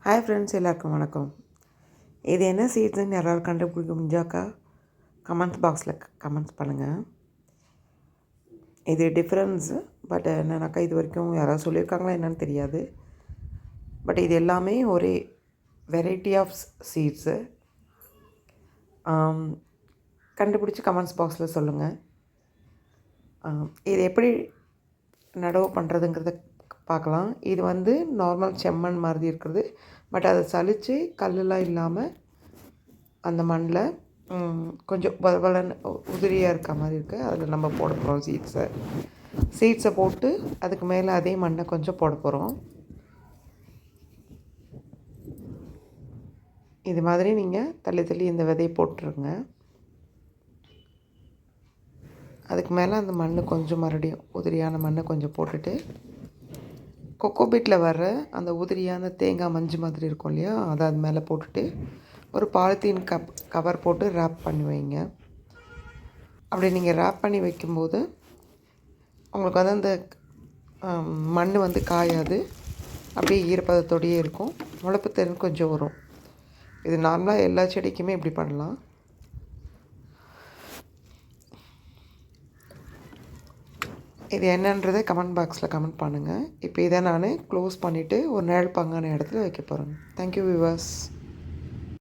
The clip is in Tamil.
ஹாய் ஃப்ரெண்ட்ஸ், எல்லாருக்கும் வணக்கம். இது என்ன சீட்ஸ்ன்னு யாராவது கண்டுபிடிக்க முடிஞ்சாக்கா கமெண்ட்ஸ் பாக்ஸில் கமெண்ட்ஸ் பண்ணுங்கள். இது டிஃப்ரென்ஸு, பட் என்னன்னாக்கா இது வரைக்கும் யாராவது சொல்லியிருக்காங்களா என்னன்னு தெரியாது. பட் இது எல்லாமே ஒரே வெரைட்டி ஆஃப் சீட்ஸு. கண்டுபிடிச்சி கமெண்ட்ஸ் பாக்ஸில் சொல்லுங்கள். இது எப்படி நடவு பண்ணுறதுங்கிறத பார்க்கலாம். இது நார்மல் செம்மண் மாதிரி இருக்கிறது. பட் அதை சலித்து கல்லெலாம் இல்லாமல் அந்த மண்ணில் கொஞ்சம் வளன்னு உதிரியாக இருக்க மாதிரி இருக்குது. அதில் நம்ம போட போகிறோம் சீட்ஸை போட்டு அதுக்கு மேலே அதே மண்ணை கொஞ்சம் போட போகிறோம். இது மாதிரி நீங்கள் தள்ளி இந்த விதையை போட்டுருங்க. அதுக்கு மேலே அந்த மண் கொஞ்சம் மறுபடியும் உதிரியான மண்ணை கொஞ்சம் போட்டுட்டு கொக்கோபீட்டில் வர்ற அந்த உதிரியான தேங்காய் மஞ்சள் மாதிரி இருக்கும் இல்லையா, அதை அது மேலே போட்டுட்டு ஒரு பாலித்தீன் கவர் போட்டு ரேப் பண்ணி வைங்க. அப்படி நீங்கள் ரேப் பண்ணி வைக்கும்போது உங்களுக்கு அந்த மண் காயாது, அப்படியே ஈரப்பதத்தோடையே இருக்கும். முளைப்பு திறன் கொஞ்சம் வரும். இது நார்மலாக எல்லா செடிக்குமே இப்படி பண்ணலாம். இது என்னன்றதை கமெண்ட் பாக்ஸில் கமெண்ட் பண்ணுங்கள். இப்போ இதை நான் க்ளோஸ் பண்ணிவிட்டு ஒரு நிழல் பங்கான இடத்துல வைக்க போகிறேன். Thank you viewers.